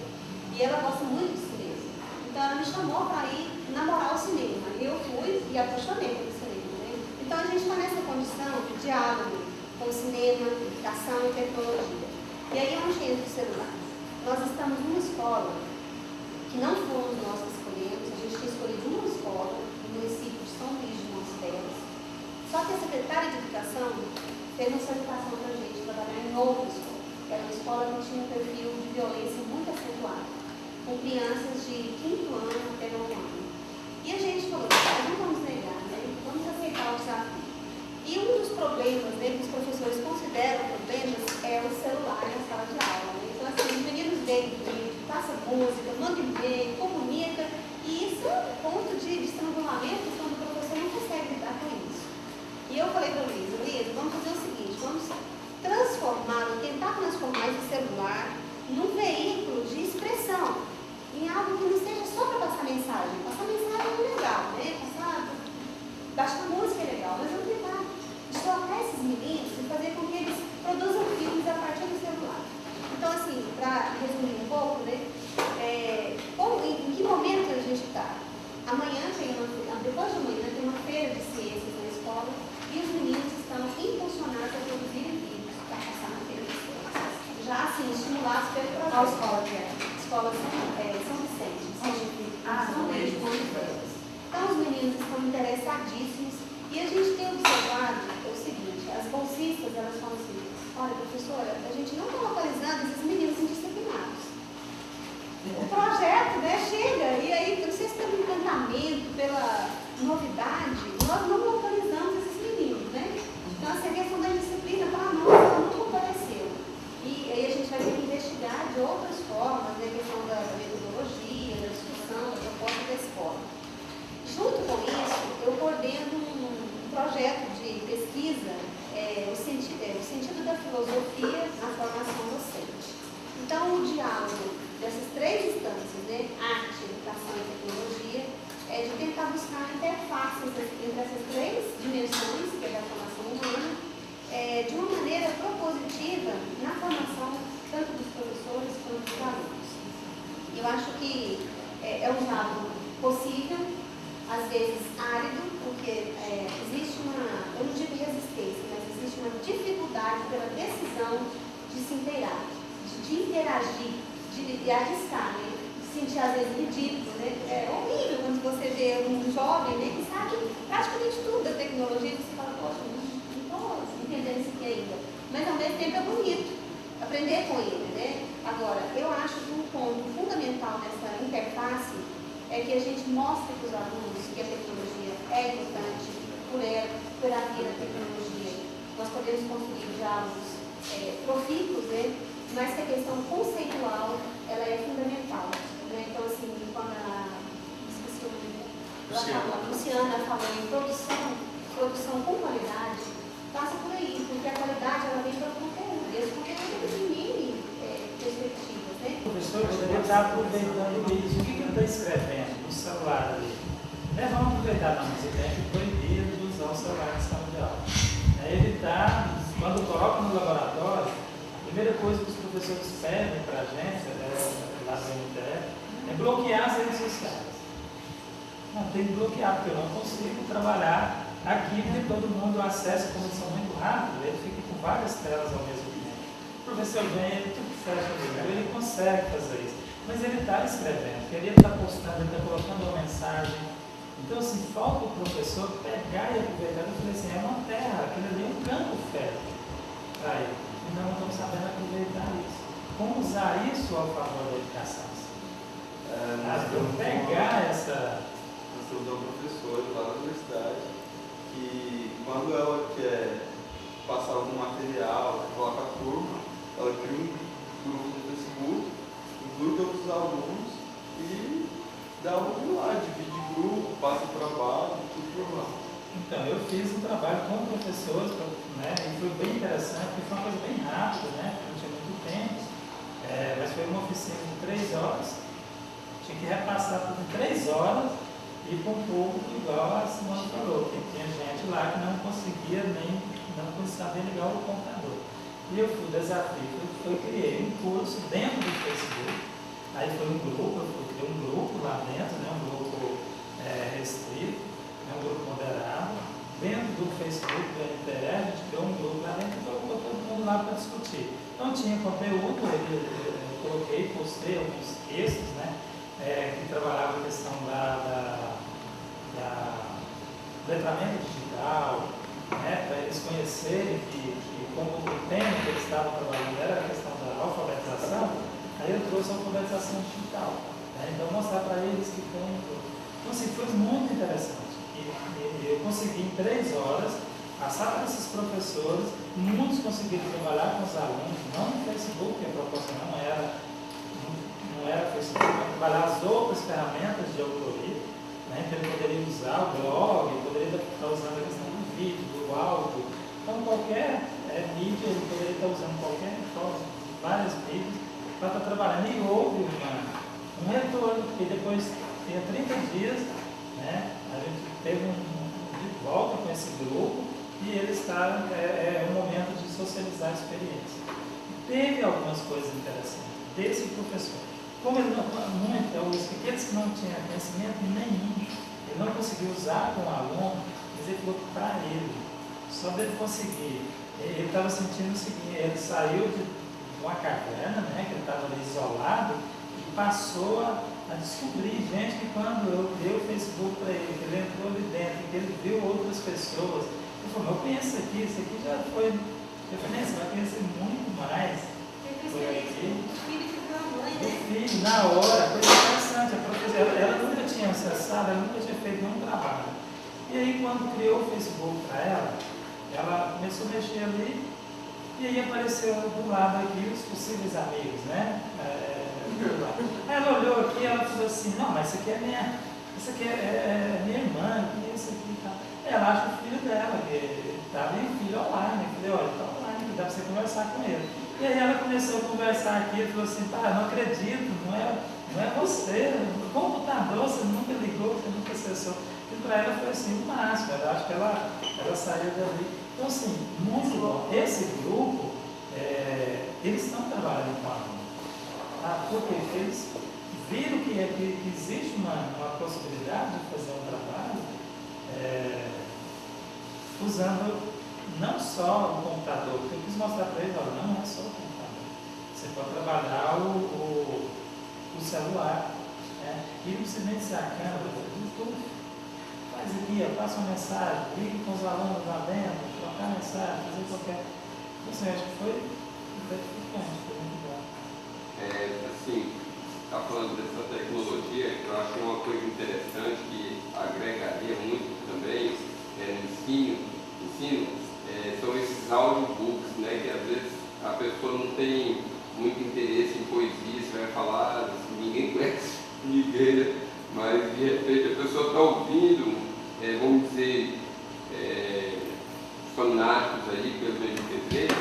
E ela gosta muito de cinema. Então ela me chamou para ir namorar o cinema. E eu fui e apaixonei pelo cinema, né? Então a gente está nessa condição de diálogo com o cinema, educação e tecnologia. E aí onde entra o celular? Nós estamos numa escola que não fomos nós que escolhemos, a gente tinha escolhido uma escola no município de São Luís de Montes Belos. Só que a secretária de Educação fez uma solicitação para a gente trabalhar em outra escola. Era uma escola que tinha um perfil de violência muito acentuado, com crianças de 5º ano até 9º ano. E a gente falou, não vamos negar, né? Vamos aceitar o desafio. E um dos problemas, né, que os professores consideram problemas é o celular na sala de aula. Né? Então, assim, os meninos veem vídeo, passa música, manda e-mail, comunica, e isso é um ponto de estrangulamento quando o professor não consegue lidar com isso. E eu falei para a Luísa, vamos fazer o seguinte, vamos tentar transformar esse celular num veículo de expressão, em algo que não seja só para passar mensagem. Passar mensagem é legal, né? Baixar música é legal, mas vamos tentar deslocar esses meninos e fazer com que eles produzam filmes a partir do celular. Então, assim, para resumir um pouco, né? Em que momento a gente está? Amanhã depois de amanhã tem uma feira de ciências na escola e os meninos estão impulsionados a produzirem vídeos para passar na feira de ciências. Já, assim, estimulados pelo projeto.
Qual escola que é?
Escola São Vicente. São Luís de Montes Belos. Então, os meninos estão interessadíssimos e a gente tem observado o seguinte, as bolsistas, elas falam assim, olha, professora, a gente não está localizando esses meninos indisciplinados. O projeto, né, chega, e aí, vocês pelo encantamento, pela novidade, nós não localizamos esses meninos, né? Então, essa questão da indisciplina, para nós, ela não compareceu. E aí a gente vai ter que investigar de outras formas, né, a questão da metodologia, da discussão, da proposta da escola. Junto com isso, eu coordeno um projeto de pesquisa, o sentido da filosofia na formação docente. Então, o diálogo dessas três instâncias, né, arte, educação e tecnologia, é de tentar buscar a interface entre essas três dimensões, que é da formação humana, de uma maneira propositiva na formação tanto dos professores quanto dos alunos. Eu acho que é um diálogo possível, às vezes árido, porque existe eu não digo resistência, mas existe uma dificuldade pela decisão de se inteirar, de interagir, de arriscar, né? De sentir às vezes ridículo, né? É horrível quando você vê um jovem, né, que sabe praticamente tudo da tecnologia e você fala, poxa, não estou entendendo isso aqui ainda. Mas ao mesmo tempo é bonito aprender com ele, né? Agora, eu acho que um ponto fundamental dessa interface é que a gente mostre para os alunos que a tecnologia é importante, pela via da tecnologia nós podemos construir diálogos profícuos, né? Mas que a questão conceitual ela é fundamental. Né? Então, assim, quando a Luciana falou em produção com qualidade, passa por aí, porque a qualidade ela vem pelo conteúdo, e esse conteúdo é de mini perspectivas, né?
O professor poderia estar aproveitando isso. O que ele está escrevendo no celular ali? Vamos aproveitar, não, mas ele é proibido de usar o celular na sala de aula. Ele está, quando coloca no laboratório, a primeira coisa que os professores pedem para a gente, lá do MTF, é bloquear as redes sociais. Não, tem que bloquear, porque eu não consigo trabalhar aqui, porque todo mundo acessa a conexão muito rápido, ele fica com várias telas ao mesmo tempo. O professor vem, ele tudo fecha o livro, ele consegue fazer isso, mas ele está escrevendo, ele está postando, ele está colocando uma mensagem. Então, assim, falta o professor pegar e aproveitar. Eu falei assim, é uma terra, aquilo ali é um campo fértil para ele, e não estamos sabendo aproveitar isso. Como usar isso ao favor da educação? Pegar essa...
Nós temos uma professora lá na universidade que, quando ela quer passar algum material, falar com a turma, ela cria um grupo no Facebook, inclui todos os alunos e dá um lá, divide grupo, passa o trabalho, tudo por lá.
Então, eu fiz um trabalho com professores, né, e foi bem interessante, porque foi uma coisa bem rápida, né, não tinha muito tempo, mas foi uma oficina de 3 horas, tinha que repassar por 3 horas e para um público igual a Simone falou, porque tinha gente lá que não conseguia saber ligar o computador. E eu fui, o desafio foi criei um curso dentro do Facebook, aí foi um grupo, eu criei um grupo lá dentro, né, um grupo restrito, um grupo moderado, dentro do Facebook, do MTR, a gente criou um grupo lá dentro e colocou todo mundo lá para discutir. Então tinha conteúdo, eu coloquei, postei alguns textos, né, que trabalhavam a questão da letramento digital, né, para eles conhecerem que como o tema que eles estavam trabalhando era a questão da alfabetização, aí eu trouxe a alfabetização digital, né, então mostrar para eles que tem. Então assim, foi muito interessante. E eu consegui em 3 horas passar para esses professores, muitos conseguiram trabalhar com os alunos, não no Facebook, porque a proposta não era Facebook, mas trabalhar as outras ferramentas de autoria, né? Então ele poderia usar o blog, poderia estar usando a questão do vídeo, do áudio, então qualquer mídia ele poderia estar usando qualquer forma, várias mídias, para estar trabalhando. E houve um retorno, porque depois tinha 30 dias, né? A gente teve de volta com esse grupo e ele está, um momento de socializar a experiência. Teve algumas coisas interessantes desse professor. Como ele não, aqueles que não tinham conhecimento nenhum, ele não conseguiu usar com o aluno, mas ele falou para ele, só dele conseguir. Ele estava sentindo o seguinte, ele saiu de uma caverna, né, que ele estava ali isolado, e passou a descobrir gente que quando eu dei o Facebook para ele, que ele entrou ali dentro, que ele viu outras pessoas, ele falou, eu conheço isso aqui já foi, eu falei, você vai conhecer muito mais. Foi aqui. O filho, na hora, coisa interessante, a professora, ela nunca tinha acessado, ela nunca tinha feito nenhum trabalho. E aí, quando criou o Facebook para ela começou a mexer ali, e aí apareceu do lado aqui os possíveis amigos, né? Ela olhou aqui e ela falou assim, não, mas isso aqui é minha irmã, que é isso aqui e tal. Ela acha o filho dela, que estava em filho online, eu falei, olha, está online, dá para você conversar com ele. E aí ela começou a conversar aqui e falou assim, não acredito, não é você, o computador, você nunca ligou, você nunca acessou. E para ela foi assim, o máximo, eu acho que ela saiu dali. Então assim, muito bom. Esse grupo, eles estão trabalhando com aluno, porque eles viram que existe uma possibilidade de fazer um trabalho usando não só o computador, porque eu quis mostrar para eles, olha, não é só o computador. Você pode trabalhar o celular, né? E não precisa nem ser a câmera, tudo. Faz aqui, passa uma mensagem, liga com os alunos lá dentro, trocar mensagem, fazer qualquer. Então, assim, acho que foi gratificante, foi muito bom.
Assim, está falando dessa tecnologia, eu acho uma coisa interessante que agregaria muito também no ensino, são esses audiobooks, né, que às vezes a pessoa não tem muito interesse em poesia, você vai falar, assim, ninguém conhece ninguém, mas de repente a pessoa está ouvindo, vamos dizer, fanáticos aí pelo MP3,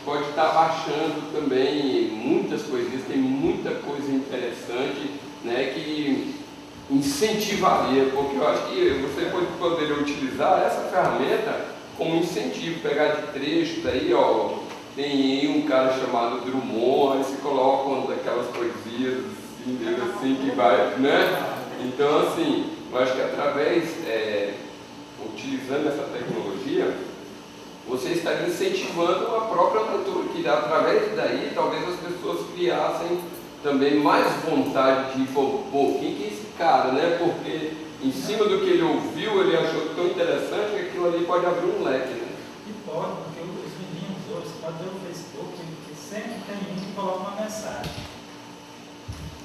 pode estar baixando também muitas coisinhas, tem muita coisa interessante, né, que incentivaria, porque eu acho que você poderia utilizar essa ferramenta como incentivo, pegar de trechos aí, ó, tem aí um cara chamado Drummond, aí você coloca uma daquelas poesias assim que vai, né? Então, assim, eu acho que através, utilizando essa tecnologia, você estaria incentivando a própria leitura, que através daí talvez as pessoas criassem também mais vontade de, pô, quem que é esse cara, né? Porque em cima do que ele ouviu, ele achou tão interessante que aquilo ali pode abrir um leque, né?
E pode, porque os meninos hoje, você pode ver no Facebook, que sempre tem um que coloca uma mensagem.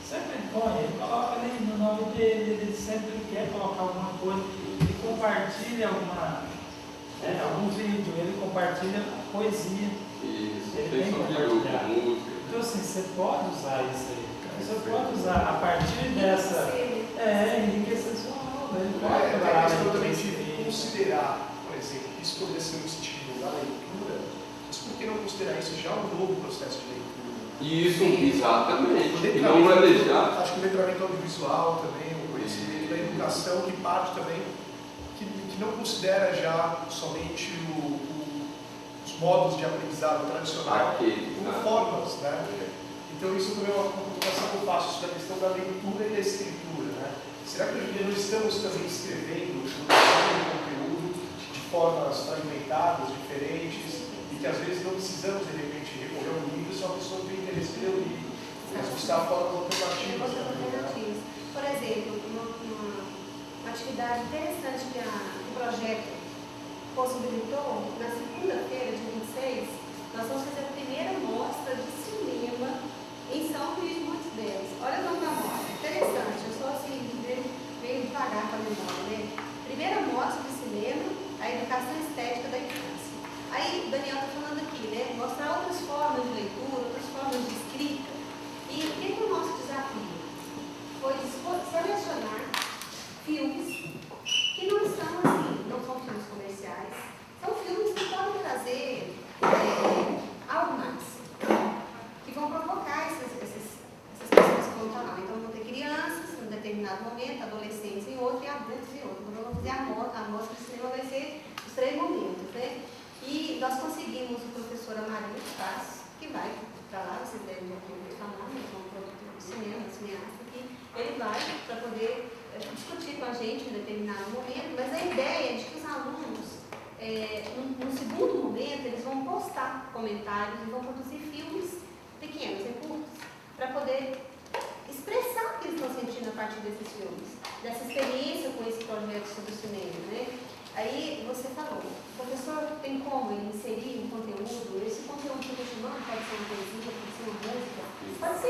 Sempre põe, ele coloca ali no nome dele, ele sempre quer colocar alguma coisa, ele compartilha algum vídeo, ele compartilha poesia.
Isso,
Ele
tem sobre
compartilhar.
música.
Então assim, você pode usar isso aí. Você pode usar a partir dessa. Enriquecer sua aula. Ele pode
É
trabalhar
a questão
na
também
leitura.
de considerar, por exemplo, isso poderia ser um estímulo da leitura, mas por que não considerar isso já um novo processo de leitura?
Isso, exatamente.
O
E não vai deixar.
Acho que o letramento audiovisual também, o conhecimento da educação que parte também, que não considera já somente os modos de aprendizado tradicional como formas, né? Então isso também é uma preocupação que eu faço sobre a questão da leitura e da escritura, né? Será que hoje em dia não estamos também escrevendo, produzindo conteúdo de formas fragmentadas, diferentes, e que às vezes não precisamos de repente recorrer a um livro se uma pessoa tem interesse em ler o livro, mas buscar formas alternativas também, né?
Por exemplo, uma atividade interessante que o projeto possibilitou, na segunda-feira, dia 26, nós vamos fazer a primeira mostra de cinema em São Luís de Montes Belos. Olha como tá a mostra, interessante, eu sou assim, meio devagar com a memória, né? Primeira mostra de cinema, a educação estética da infância. Aí, o Daniel está falando aqui, né? Mostrar outras formas de leitura, outras formas de escrita. E o que é o nosso desafio? Foi selecionar filmes que não são assim, não são filmes comerciais, são filmes que podem trazer algo mais, que vão provocar essas pessoas que vão estar lá. Então, vão ter crianças em um determinado momento, adolescentes em outro e adultos em outro. Então, vamos fazer a mostra de cinema, vai ser os 3 momentos, né? E nós conseguimos o professor Amarildo Passos, que vai para lá, vocês devem ter ouvido falar, né? É um produtor de cinema, cineasta, que ele vai para poder discutir com a gente em determinado momento, mas a ideia é de que os alunos, no segundo momento, eles vão postar comentários e vão produzir filmes pequenos e curtos para poder expressar o que eles estão sentindo a partir desses filmes, dessa experiência com esse projeto sobre o cinema, né? Aí você falou, professor, tem como inserir um conteúdo? Esse conteúdo que eu estou chamando pode ser uma poesia, pode ser uma música, pode ser